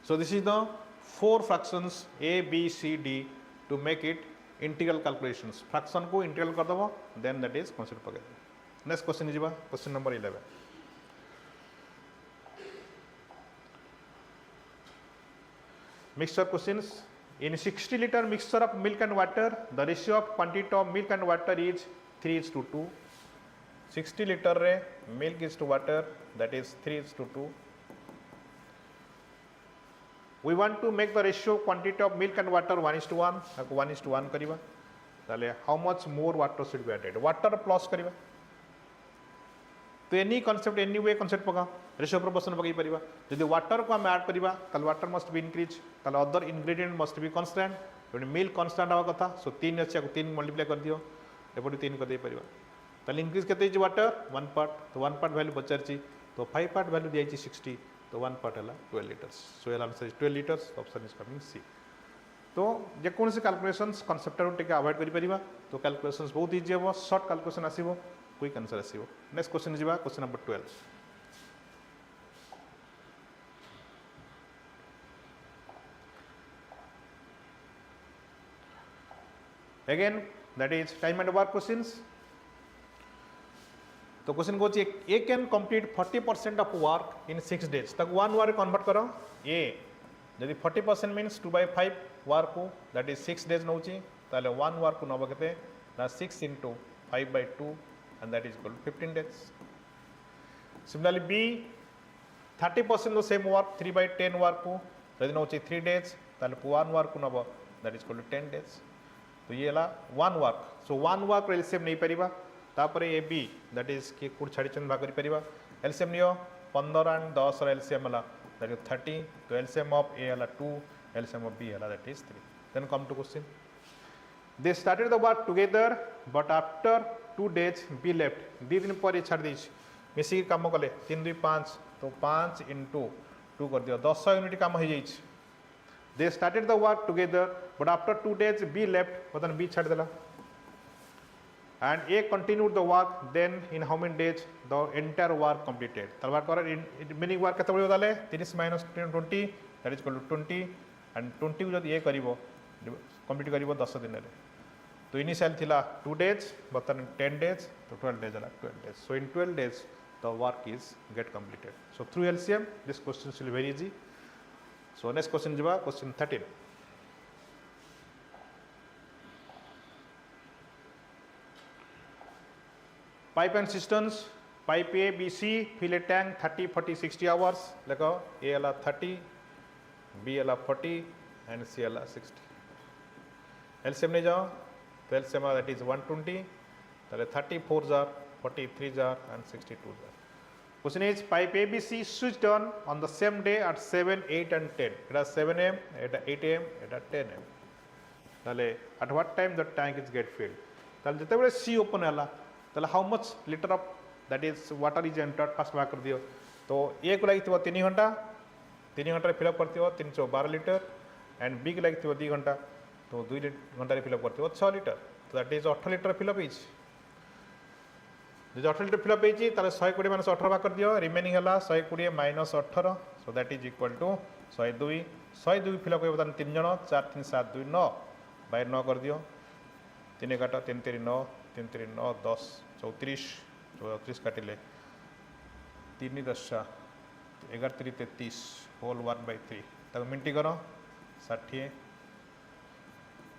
so this is the 4 fractions A B C D to make it integral calculations fraction को इंटीग्रल कर दबो देन दैट इज कंसीडर पके नेक्स्ट क्वेश्चन जीवा question number 11 mixture questions in 60 liter mixture of milk and water the ratio of quantity of milk and water is 3:2 60 liter रे milk is to water that is 3:2 we want to make the ratio quantity of milk and water 1:1 ताको 1:1 करिबा ताले how much more water should be added water plus करिबा तो any concept any way concept पका ratio proportion पकई परिबा यदि water को हम add करिबा ताले वाटर मस्ट बी इंक्रीज ताले other ingredient must be constant when milk constant आवा कथा सो 3 अछि आ 3 मल्टीप्लाई कर दियो एपटे 3 कर दे परिबा ताले इंक्रीज केते वाटर 1 पार्ट तो 1 पार्ट वैल्यू पचारची तो 5 पार्ट वैल्यू दिया 60 तो 1 पार्ट है 12 litres. So L answer is 12 litres. Option is coming C. तो जेकोसी कैलकुलेशंस कॉन्सेप्ट टिके अवॉइड करि परिबा. तो कैलकुलेशंस बहुत इजी हे. शॉर्ट कैलकुलेशन आसीबो, क्विक आंसर आसीबो. नेक्स्ट क्वेश्चन जिबा. Question number 12. Again, that is time and work questions. तो क्वेश्चन को A can complete 40% of work in 6 days. तक 1 वर्क कन्वर्ट करो. ए यदि 40% मीन्स 2/5 वर्क को दैट इज 6 days नौची ताले 1 वर्क को नब केते ना 6 into 5/2 and that is equal to 15 days. Similarly B 30% the same work 3/10 work को यदि नौची 3 days ताले 1 वर्क को नब that is equal to 10 days. तो ये ला 1 वर्क. सो 1 वर्क एलसीएम नहीं परिबा. तापर ए बी दैट इज के कुड छाड़ी चंद भाग करि परिबा. एलसीएम नियो 15 and 10 रा एलसीएम हला दैट इज 30. तो एलसीएम ऑफ ए हला 2, एलसीएम ऑफ बी हला that is 3. Then come to question. They started the work together but after 2 days B left. 2 दिन पर छाड़ दी मिसी काम कले 3 2 5. तो 5 into 2 कर दियो 10 यूनिट काम हो जाई. They started the work together, but after 2 days B left, बतन B छाड़ देला. And A continued the work. Then in how many days the entire work completed? तल वर्क कर remaining work केते बळे होताले 30 minus 20 that is equal to 20 and 20 को जदि A करिवो complete करिवो 10 दिन रे. तो इनिशियल थिला 2 days, बतन 10 days, तो 12 days हला 12 days. So in 12 days the work is get completed. So through LCM this question will be very easy. So next question jiba question 13. Pipe and cisterns. Pipe A, B, C fill a tank 30, 40, 60 hours. Lekho A ala 30, B ala 40 and C ala 60. LCM ले जाओ. तो LCM that is 120. ताले 34 jar, 43 jar and 62 jar. Question is pipe ABC switched on the same day at 7, 8 and 10. It is 7 am, it is 8 am, it is 10 am. Tale at what time the tank is get filled? Tale jete C open hela. Tale how much liter of that is water is entered first भाग कर दियो. तो A को लगी थी वो 3 घंटा. 3 घंटा फिलअप करती हो 312 लीटर and B को लगी थी वो 2 घंटा. तो 2 घंटा रे फिलअप करती हो 6 लीटर. तो that is 18 litre fill up is. जो 18 लीटर फिलअप होती है 120 माइनस 18 भाग कर दियो. रिमेनिंग है 120 minus 18. So that is equal to 102. 102 fill up हो 3 जन 4 3 7 2 9 बाय 9 कर दियो. 3 काट 3 3 9 3 3 9 10 34 34 काटिले 3 10 11 3 33 होल 1/3 तक मिनटी करो 60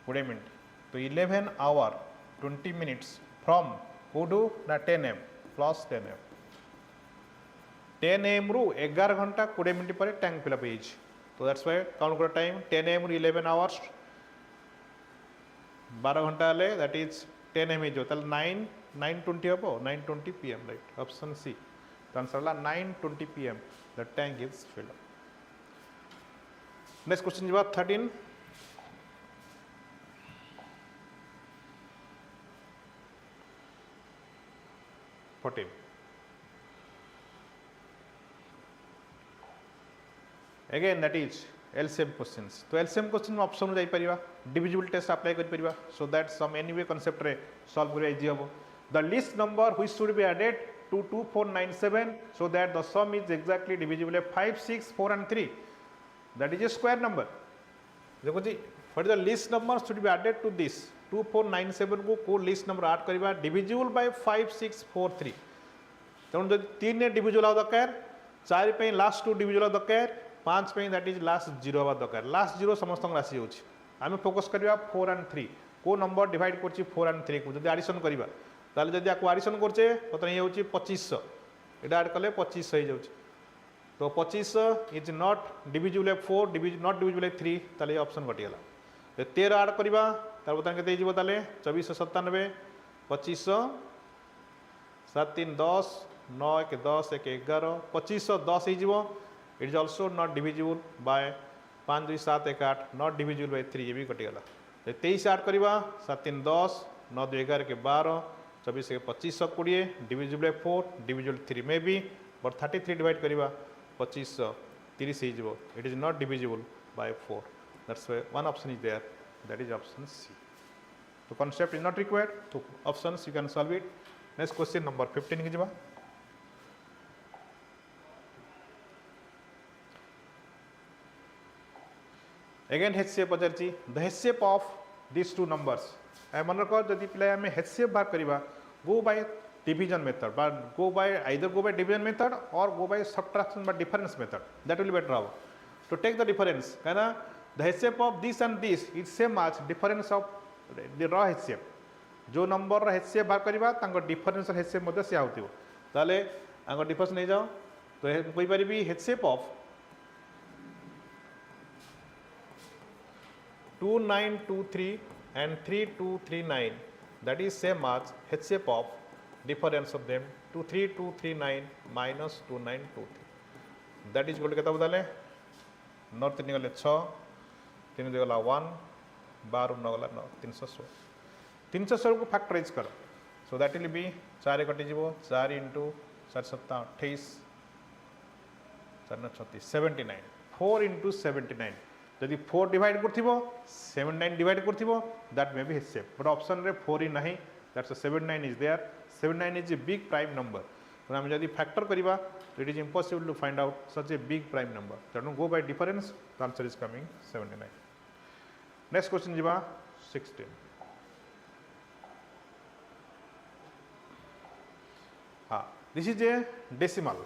20 मिनट. तो 11 आवर 20 मिनट्स फ्रॉम कोडू ना 10 am प्लस 10 am 10 am रु 11 घंटा 20 मिनट पर टैंक फिलअप हो. तो दैट्स व्हाई काउंट करो टाइम 10 am रु 11 आवर्स 12 घंटा ले दैट इज 10 am जो तल 9:20 हो 9:20 pm राइट. Option C. तो आंसर ला 9:20 pm the tank is filled up. Next question जवाब 13. Again that is LCM questions. तो LCM question में ऑप्शन जाई परिबा divisibility टेस्ट अप्लाई कर परिबा so that some anyway concept रे solve करिया इजी हबो. The least number which should be added to 2497 so that the sum is exactly divisible 5 6 4 and 3 that is a square number. देखो जी what is the least number should be added to this 2497 को least number add करिबा divisible by 5 6 4 3. तेणु जब 3 ने divisible आ दरकार 4 पे last 2 divisible आ दरकार 5 पे दैट इज लास्ट 0 आ दरकार. लास्ट 0 समस्त राशि होछि. आमे फोकस करिबा 4 and 3 को नंबर डिवाइड करछि 4 and 3 को जदि एडिशन करिबा ताले जदि आको एडिशन करछे पता ये होछि 2500 एटा ऐड कले 2500 हो जाउछि. तो 2500 is not divisible 4 not divisible 3 ताले ऑप्शन कटि गेला. 13 ऐड करिबा तार बतन केते हिजबो ताले 2497 2500 7 3 10 9 1 10 1 11 2510 हो. It is also not divisible by 5 2 7 1 8 not divisible by 3 ये भी कटिगला. 23 ऐड करवा 7 3 10 9 2 11 के 12 24 के 2520 डिविजिबल 4 डिविजिबल 3 में भी बट 33 डिवाइड करवा 25 30 ହେଇଯିବ, it is not divisible by 4. That's why one option is there, that is option C. So concept is not required, so options you can solve it. Next question number 15 की जवा. Again HCF पचारची, the HCF of these two numbers. मन रख जदि पिला आम HCF बाहर करवा, go by division method, but go by either go by division method or go by subtraction by difference method. That will be better. To take the difference, कहना the HCF of this and this is same as difference of the raw HCF. जो number HCF बाहर करवा, तांको difference HCF मध्य से आउतिबो. ताले आंको difference नहीं जाओ, तो कोई बारी भी HCF of 2923 and 3239, that is same as HCF of difference of them 23239 minus 2923. That is equal to कितना बदले? नौ तीन गले 6, 3 गला 1, 12 9 गला 9, 316. 316 को फैक्टराइज कर. So that will be 4 कटि जीवो, 4 into 4 7 28, 4 9 36, 79. 4 into 79. यदि 4 डिवाइड करथिबो 79 डिवाइड करथिबो, that may be HCF, but option रे 4 ही नहीं, that's a 79 is there. 79 is a big prime number. So हम यदि factor करिबा, it is impossible to find out such a big prime number. So go by difference, the answer is coming 79. Next question jiba 16. This is a decimal.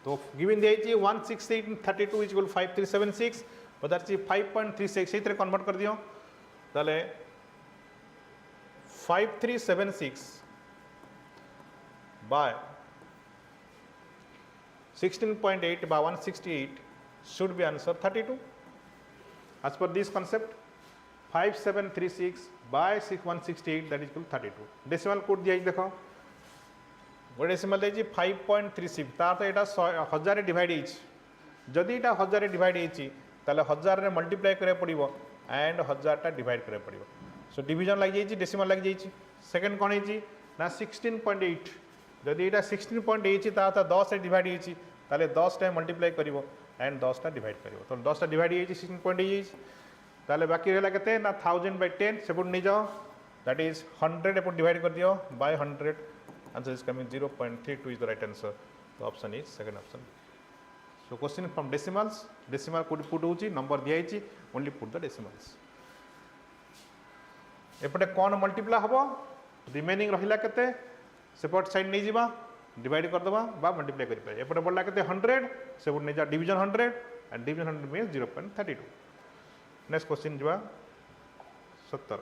So given the 168 and 32 is equal to 5376, but that's 5.36. इतने convert कर दियो, ताले 5376 by 16.8 by 168 should be answer 32. As per this concept, 5736 by 168, that is equal to 32. Decimal code दिया देखो, वो decimal है 5.36, तार तो एटा 1000 डिवाइड होइछ. जदि एटा 1000 डिवाइड होइछ ताले 1000 रे मल्टीप्लाई करे पड़िबो एंड 1000 टा डिवाइड करे पड़िबो. सो डिवीजन लाग जाइछ, डेसिमल लाग जाइछ. सेकंड कोन होइछ ना 16.8. जदि एटा 16.8 ता 10 रे डिवाइड होइछ ताले 10 टा मल्टीप्लाई करिवो एंड 10 टा डिवाइड करिवो. तो 10 टा डिवाइड होइछ 16.8 ताले बाकी रहला केते ना 1000 by 10 सेपुट नै जाओ, दैट इज 100 एपुट डिवाइड कर दियो by 100. Answer is coming 0.32 is the right answer. The option is second option. So question from decimals, decimal could put होची, number दिया होची, only put the decimals. एपटे कौन मल्टीप्लाई हबो, रिमेनिंग रहिला केते सेपट साइड नै जिबा, डिवाइड कर दबा बा मल्टीप्लाई करि पाए. एपटे बोलला केते 100 सेपट नै जा division 100 and division 100 means 0.32. Next question जिबा 70.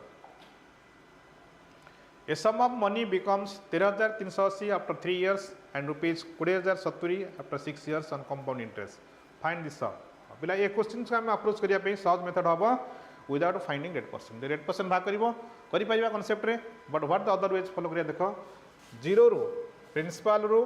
A sum of money becomes 13,380 after 3 years and rupees 20,070 after 6 years on compound interest. Find this sum. पिला ये क्वेश्चन से हम अप्रोच करिया पे सहज मेथड हबो without finding rate percent. Rate percent भाग करिवो करि पाइबा कांसेप्ट रे, but what the other ways follow करिया देखो. 0 रो प्रिंसिपल रो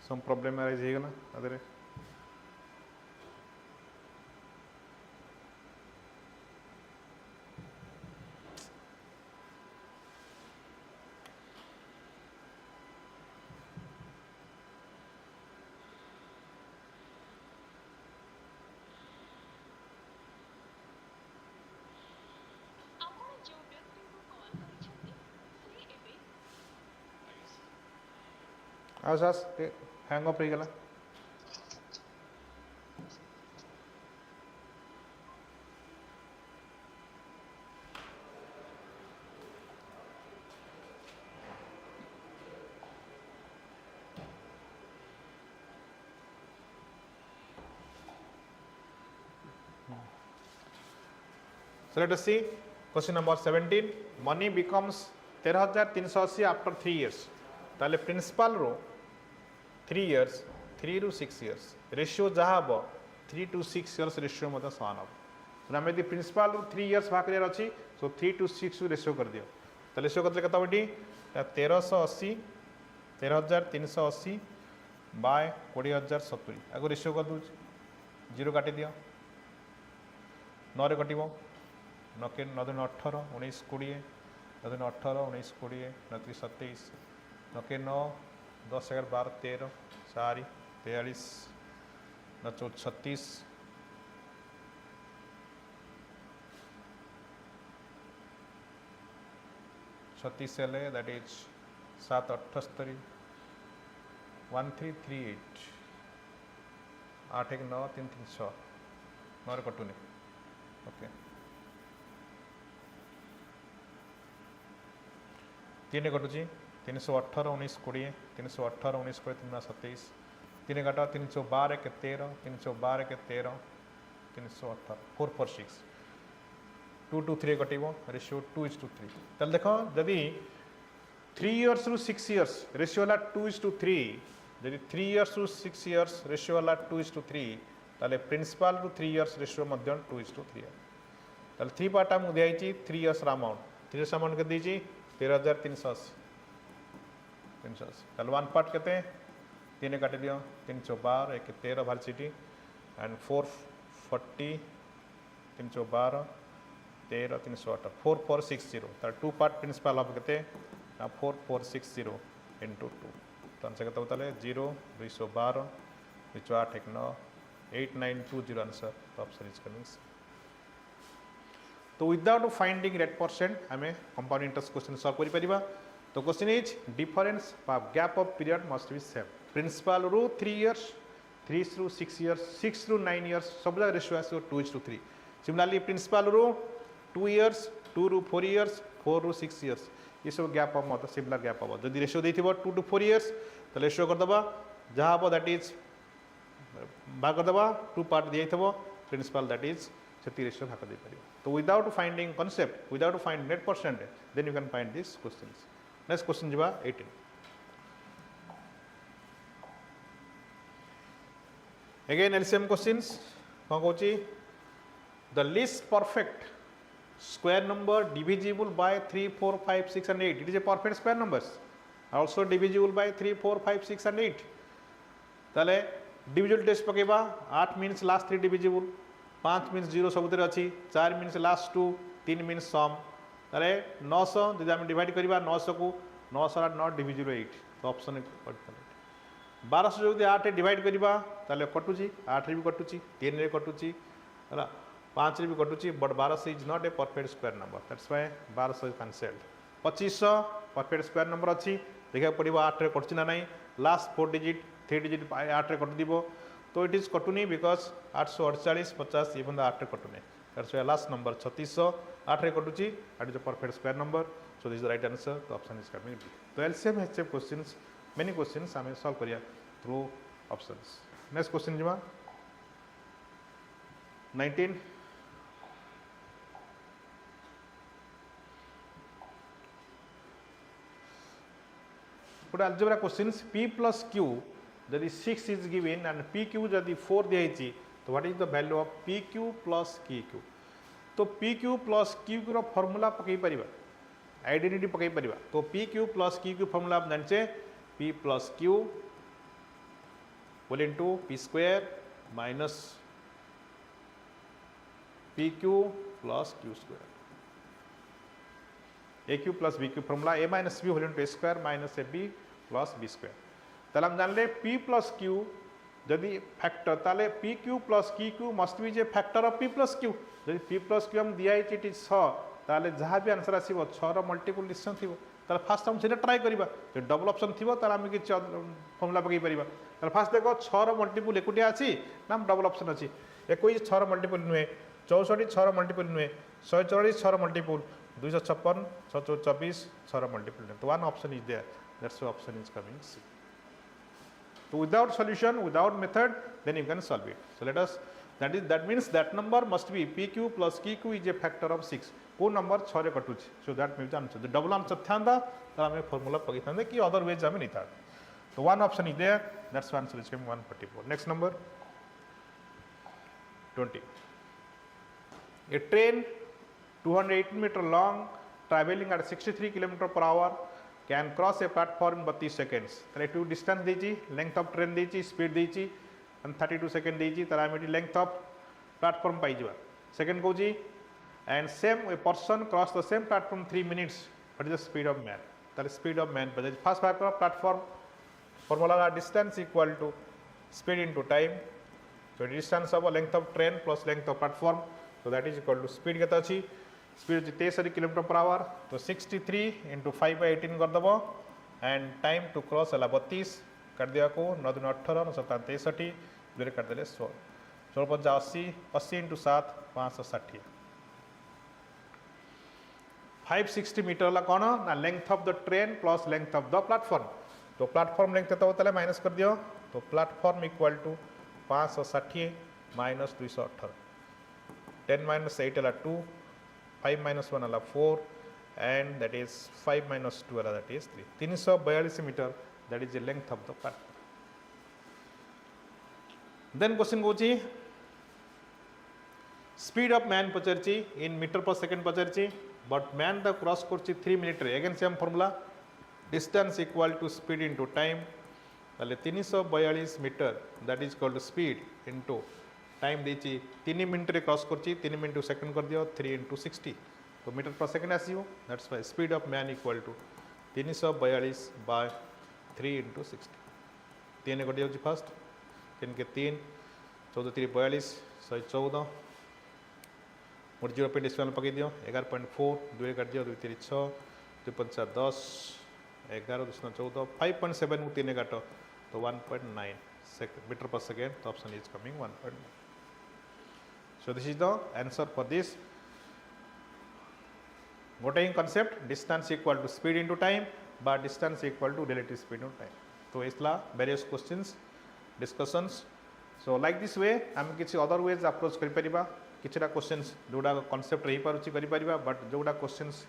some problem arise हेगला अदरे. आसास हैंग ऑफ रहीगला. So let us see question number 17. Money becomes 1380 after 3 years. ताले प्रिंसिपल रो 3 years 3 रू 6 years रेशियो जहाँ हम 3 to 6 years रेशियो मतलब समान हम आम यदि प्रिंसिपल रू 3 years भाग कर अच्छी सो 3 to 6 रेशियो कर दियो तो रेशियो करते कत बेटी 1380 13380 बाय 20070 आगे रेशियो कर दूँ जीरो काटी दियो 9 रे कटिबो 9 के 9 दिन 18 19 20 9 दिन 18 19 20 9 3 27 9 के 9 10 11 12 13 4 43 9 14 36 36 एल दैट इज 7 78 1338 8 1 9 3 3 6 9 रे कटुनी ओके 3 कटुची 318 19 20 318 19 20 3 27 3 काटा 312 के 13 312 के 13 318 4 4 6 2 to 3 कटिबो रेशियो 2:3 तल देखो जदि 3 years रु 6 years रेशियो वाला 2:3 जदि 3 years रु 6 years रेशियो वाला 2:3 ताले प्रिंसिपल रु 3 years रेशियो मध्य 2:3 ताले 3 पार्ट हम दिया 3 years अमाउंट 3 years अमाउंट के दीजिए 13380 ताले 1 पार्ट केते 3 काट दियो 312 1 13 भार्सिटी एंड 440 312 13 308 4460 तार 2 पार्ट प्रिंसिपल ऑफ केते 4460 into 2 तो आंसर केते बताले 0 212 8 1 9 8920 आंसर तो ऑप्शन इज कमिंग सी तो विदाउट फाइंडिंग रेट परसेंट आम कंपाउंड इंटरेस्ट क्वेश्चन सॉल्व करि परिबा तो question is difference gap of period must be same principal रू 3 years 3 रू 6 years 6 रू 9 years सब जगह रेशियो आसो 2:3 सिमिलरली प्रिंसिपल रू 2 years 2 रू 4 years 4 रू 6 years ये सब गैप हम मतलब सिमिलर गैप हम जदि रेशियो देथिबो 2 to 4 years तो रेशियो कर दबा जहां हम दैट इज भाग कर दबा 2 पार्ट दिया थबो प्रिंसिपल दैट इज सेति रेशियो भाग दे परिबो तो without finding concept without find net percent then you can find this questions next question जिबा 18 अगेन एलसीएम क्वेश्चंस कौन कहूची the list perfect square number divisible by 3 4 5 6 and 8 it is a perfect square numbers also divisible by 3 4 5 6 and 8 ताले divisible test पकेबा 8 means last 3 divisible 5 means 0 सबुतरे अछि 4 means last 2 3 means sum ताले 900 जदि हम divide करिबा 900 को 900 are not divisible 8 तो option cut 1200 जदि 8 divide करिबा ताले कटुची 8 रे भी कटुची 3 रे कटुची हला 5 रे भी कटुची but 1200 is not a perfect square number that's why 1200 is cancelled 2500 perfect square number अछि देखा पड़िबो 8 रे कटुची ना नहीं लास्ट 4 डिजिट 3 डिजिट 8 रे कटु दिबो तो इट इज कटुनी बिकॉज 848 50 इवन द 8 रे कटुनी दैट्स व्हाई लास्ट नंबर 3600 8 रे कटुची that is a perfect square number so this is the right answer the option is coming B तो LCM HCF questions many questions हमें solve करिया through options next question जिमा 19 algebra questions p plus q यदि 6 is given and pq यदि 4 दिया तो what is the value of pq plus qq तो pq plus qq रो formula पकई परिबा identity पकई परिबा तो pq plus qq फार्मूला आप जानचे p plus q whole into p square minus pq plus q square aq plus bq formula a minus b whole into a square minus ab plus b square ताले हम जानले p plus q यदि factor ताले pq plus qq must be जे factor of p plus q यदि p plus q हम दिया it is 6 ताले जहां भी आंसर आसीबो 6 रो मल्टीपल निश्चय थिबो ताले फास्ट हम सेटा ट्राई करिबा जे डबल ऑप्शन थिबो ताले हम कि फार्मूला पकई परिबा ताले फास्ट देखो 6 रो मल्टीपल एकुटिया अछि ना डबल ऑप्शन अछि 21 6 रो मल्टीपल नुए 64 6 रो मल्टीपल नुए 144 6 रो मल्टीपल 256 624 6 रो मल्टीपल तो one option is there that's why option is coming C So without solution, without method, then you can solve it. So let us that means that number must be PQ plus QQ is a factor of 6. को number 6 रे कटुछि. So that means answer. The double answer थांदा तो हमें formula पकई थांदे कि other ways हमें नहीं था. So one option is there. That's why answer is coming 144. Next number 20. A train 218 meter long traveling at 63 km per hour can cross a platform in 32 seconds. ताले two distance देची, length of train देची, speed देची, and 32 seconds देची. ताले हमें length of platform पाई जवा. Second को जी, and same a person cross the same platform 3 minutes. What is the speed of man? ताले speed of man. But first factor of platform formula distance equal to speed into time. So distance of length of train plus length of platform. So that is equal to speed केता अछि? Speed is 23 km per hour. So 63 into 5 by 18 कर दबो. And time to cross है 32 कर दिया को 9 दिन 18 9 7 63 दूर कर देले 16 16 पर 80 80 into 7 560 560 मीटर ला कौन ना length of the train plus length of the platform. तो प्लेटफॉर्म लेंथ तो होता है माइनस कर दियो. तो platform equal to 560 minus 218 10 minus 8 है 2 5 minus 1 है 4 and that is 5 minus 2 है that is 3 342 metre that is the length of the platform. Then question gochi speed of man पचरची in meter per second पचरची but man the cross करची 3 minute रे. again same formula distance equal to speed into time. ताले 342 metre that is called speed into time देची 3 minute रे cross करची 3 minute second कर दियो 3 into 60 तो metre पर सेकंड आसीयो. That's why speed of man equal to 342 by 3 into 60. 3 cut जाउची फर्स्ट 3 के 3 14 3 42 114 मोर 0 पे डेसिमल पकई दियो 11.4 2 कट दियो 2 3 6 2 5 10 11 2 14 5.7 को 3 काटो तो 1.9 metre per second. The option is coming 1.9. So this is the answer for this. What is concept? Distance equal to speed into time, but distance equal to relative speed into time. So इसला various questions, discussions. So like this way, हम किसी other ways approach करी परिबा. किछटा questions जोड़ा concept रही पारुची करी परिबा, but जोड़ा questions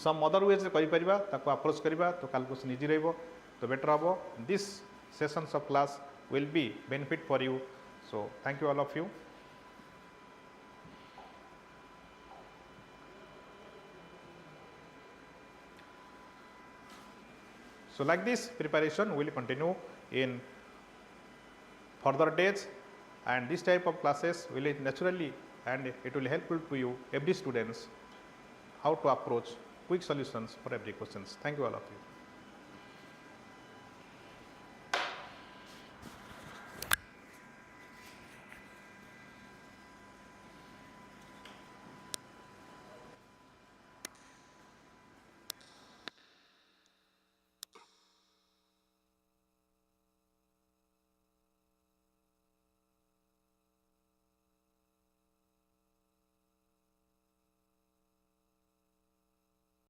some other ways करी परिबा, ताको approach करिबा तो calculation easy रहइबो. तो better हबो. This sessions of class will be benefit for you. So thank you all of you. So like this preparation will continue in further days, and this type of classes will naturally and it will helpful to you every students how to approach quick solutions for every questions. Thank you all of you.